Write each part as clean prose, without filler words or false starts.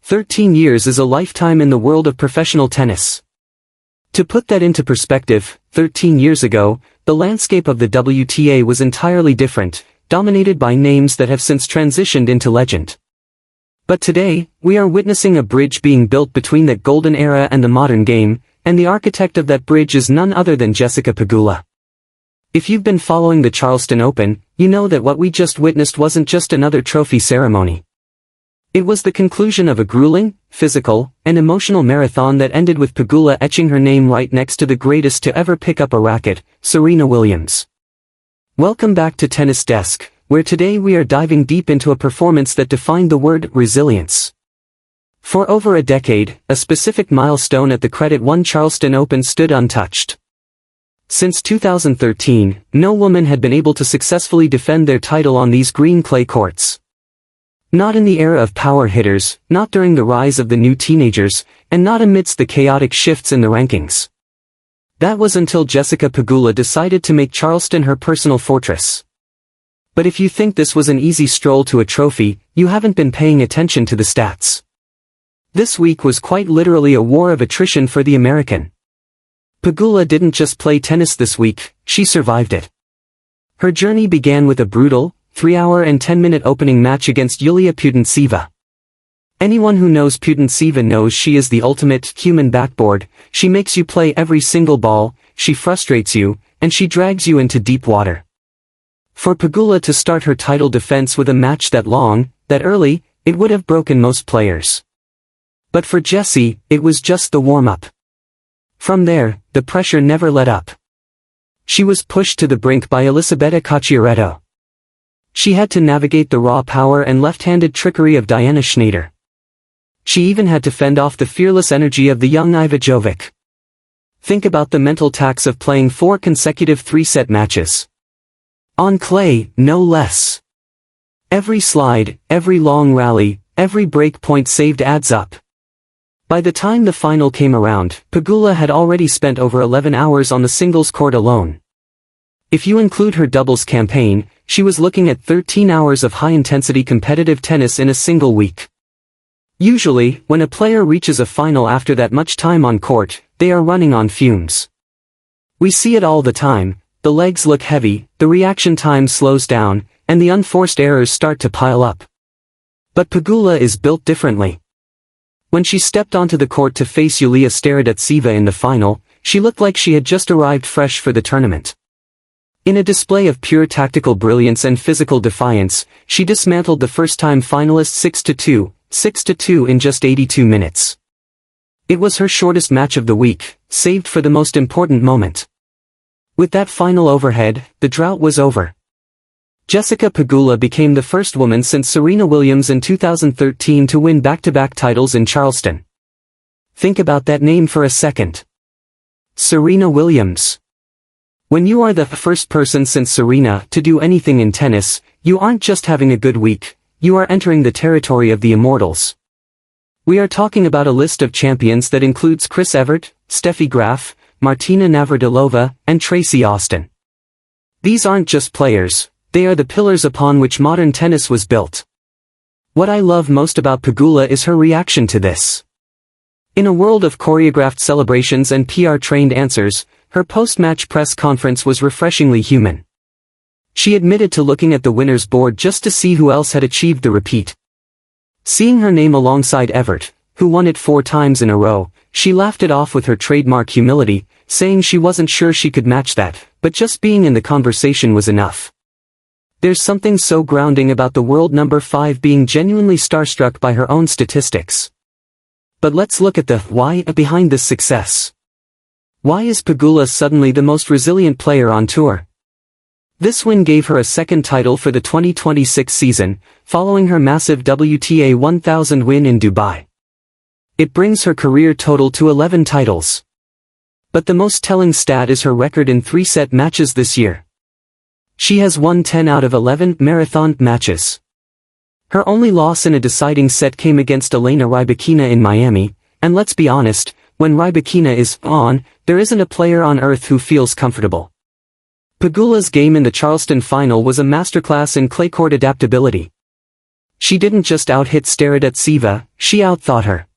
13 years is a lifetime in the world of professional tennis. To put that into perspective, 13 years ago, the landscape of the WTA was entirely different, dominated by names that have since transitioned into legend. But today, we are witnessing a bridge being built between that golden era and the modern game, and the architect of that bridge is none other than Jessica Pegula. If you've been following the Charleston Open, you know that what we just witnessed wasn't just another trophy ceremony. It was the conclusion of a grueling, physical, and emotional marathon that ended with Pegula etching her name right next to the greatest to ever pick up a racket, Serena Williams. Welcome back to Tennis Desk, where today we are diving deep into a performance that defined the word resilience. For over a decade, a specific milestone at the credit-won Charleston Open stood untouched. Since 2013, no woman had been able to successfully defend their title on these green clay courts. Not in the era of power hitters, not during the rise of the new teenagers, and not amidst the chaotic shifts in the rankings. That was until Jessica Pegula decided to make Charleston her personal fortress. But if you think this was an easy stroll to a trophy, you haven't been paying attention to the stats. This week was quite literally a war of attrition for the American. Pegula didn't just play tennis this week, she survived it. Her journey began with a brutal, 3-hour and 10-minute opening match against Yulia Putintseva. Anyone who knows Putintseva knows she is the ultimate human backboard. She makes you play every single ball, she frustrates you, and she drags you into deep water. For Pegula to start her title defense with a match that long, that early, it would have broken most players. But for Jessie, it was just the warm-up. From there, the pressure never let up. She was pushed to the brink by Elisabetta Cocciaretto. She had to navigate the raw power and left-handed trickery of Diana Schneider. She even had to fend off the fearless energy of the young Iva Jovic. Think about the mental tax of playing 4 consecutive 3-set matches. On clay, no less. Every slide, every long rally, every break point saved adds up. By the time the final came around, Pegula had already spent over 11 hours on the singles court alone. If you include her doubles campaign, she was looking at 13 hours of high-intensity competitive tennis in a single week. Usually, when a player reaches a final after that much time on court, they are running on fumes. We see it all the time, the legs look heavy, the reaction time slows down, and the unforced errors start to pile up. But Pegula is built differently. When she stepped onto the court to face Yulia Starodetseva in the final, she looked like she had just arrived fresh for the tournament. In a display of pure tactical brilliance and physical defiance, she dismantled the first-time finalist 6-2 in just 82 minutes. It was her shortest match of the week, saved for the most important moment. With that final overhead, the drought was over. Jessica Pegula became the first woman since Serena Williams in 2013 to win back-to-back titles in Charleston. Think about that name for a second. Serena Williams. When you are the first person since Serena to do anything in tennis, you aren't just having a good week, you are entering the territory of the immortals. We are talking about a list of champions that includes Chris Evert, Steffi Graf, Martina Navratilova, and Tracy Austin. These aren't just players, they are the pillars upon which modern tennis was built. What I love most about Pegula is her reaction to this. In a world of choreographed celebrations and PR-trained answers, her post-match press conference was refreshingly human. She admitted to looking at the winner's board just to see who else had achieved the repeat. Seeing her name alongside Evert, who won it 4 times in a row, she laughed it off with her trademark humility, saying she wasn't sure she could match that, but just being in the conversation was enough. There's something so grounding about the world number 5 being genuinely starstruck by her own statistics. But let's look at the why behind this success. Why is Pegula suddenly the most resilient player on tour? This win gave her a second title for the 2026 season, following her massive WTA 1000 win in Dubai. It brings her career total to 11 titles. But the most telling stat is her record in 3-set matches this year. She has won 10 out of 11 marathon matches. Her only loss in a deciding set came against Elena Rybakina in Miami, and let's be honest, when Rybakina is on, there isn't a player on earth who feels comfortable. Pegula's game in the Charleston final was a masterclass in clay court adaptability. She didn't just out-hit Serena, she out-thought her.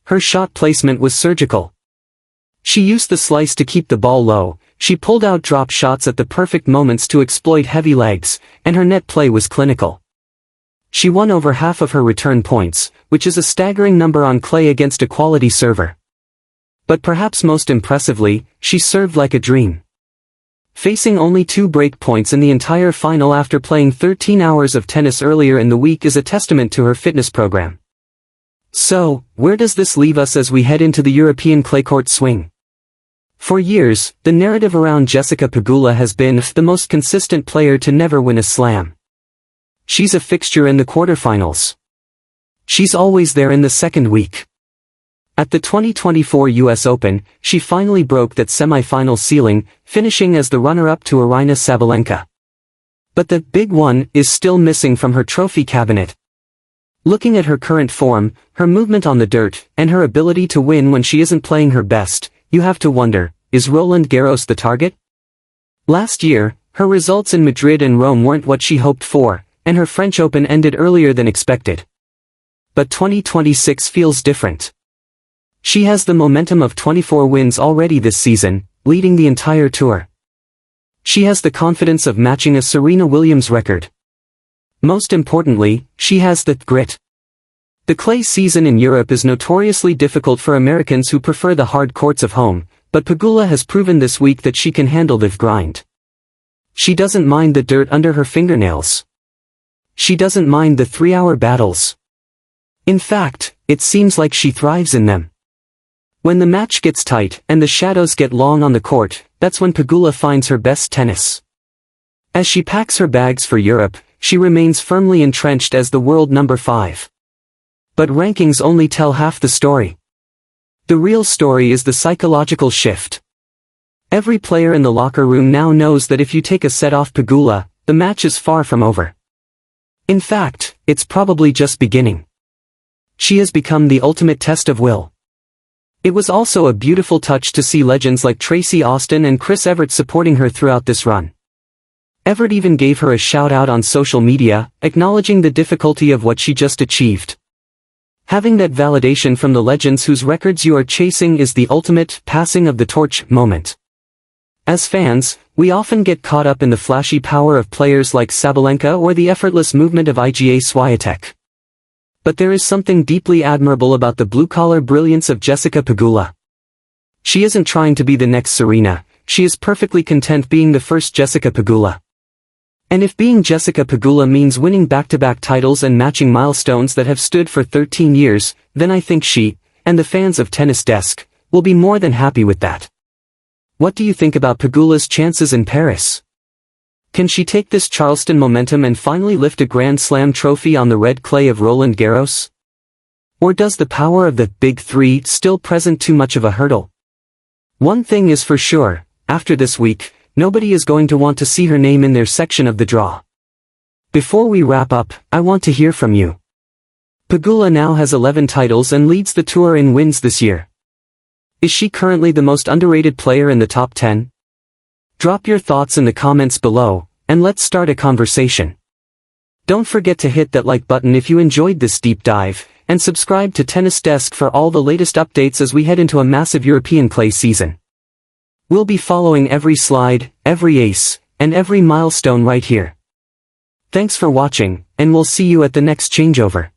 Her shot placement was surgical. She used the slice to keep the ball low, she pulled out drop shots at the perfect moments to exploit heavy legs, and her net play was clinical. She won over half of her return points, which is a staggering number on clay against a quality server. But perhaps most impressively, she served like a dream. Facing only 2 break points in the entire final after playing 13 hours of tennis earlier in the week is a testament to her fitness program. So, where does this leave us as we head into the European clay court swing? For years, the narrative around Jessica Pegula has been the most consistent player to never win a slam. She's a fixture in the quarterfinals. She's always there in the second week. At the 2024 US Open, she finally broke that semi-final ceiling, finishing as the runner-up to Aryna Sabalenka. But the big one is still missing from her trophy cabinet. Looking at her current form, her movement on the dirt, and her ability to win when she isn't playing her best, you have to wonder, is Roland Garros the target? Last year, her results in Madrid and Rome weren't what she hoped for, and her French Open ended earlier than expected. But 2026 feels different. She has the momentum of 24 wins already this season, leading the entire tour. She has the confidence of matching a Serena Williams record. Most importantly, she has the grit. The clay season in Europe is notoriously difficult for Americans who prefer the hard courts of home, but Pegula has proven this week that she can handle the grind. She doesn't mind the dirt under her fingernails. She doesn't mind the 3-hour battles. In fact, it seems like she thrives in them. When the match gets tight and the shadows get long on the court, that's when Pegula finds her best tennis. As she packs her bags for Europe, she remains firmly entrenched as the world number 5. But rankings only tell half the story. The real story is the psychological shift. Every player in the locker room now knows that if you take a set off Pegula, the match is far from over. In fact, it's probably just beginning. She has become the ultimate test of will. It was also a beautiful touch to see legends like Tracy Austin and Chris Evert supporting her throughout this run. Evert even gave her a shout-out on social media, acknowledging the difficulty of what she just achieved. Having that validation from the legends whose records you are chasing is the ultimate passing of the torch moment. As fans, we often get caught up in the flashy power of players like Sabalenka or the effortless movement of Iga Swiatek. But there is something deeply admirable about the blue-collar brilliance of Jessica Pegula. She isn't trying to be the next Serena, she is perfectly content being the first Jessica Pegula. And if being Jessica Pegula means winning back-to-back titles and matching milestones that have stood for 13 years, then I think she, and the fans of Tennis Desk, will be more than happy with that. What do you think about Pegula's chances in Paris? Can she take this Charleston momentum and finally lift a Grand Slam trophy on the red clay of Roland Garros? Or does the power of the Big Three still present too much of a hurdle? One thing is for sure, after this week, nobody is going to want to see her name in their section of the draw. Before we wrap up, I want to hear from you. Pegula now has 11 titles and leads the tour in wins this year. Is she currently the most underrated player in the top 10? Drop your thoughts in the comments below, and let's start a conversation. Don't forget to hit that like button if you enjoyed this deep dive, and subscribe to Tennis Desk for all the latest updates as we head into a massive European clay season. We'll be following every slide, every ace, and every milestone right here. Thanks for watching, and we'll see you at the next changeover.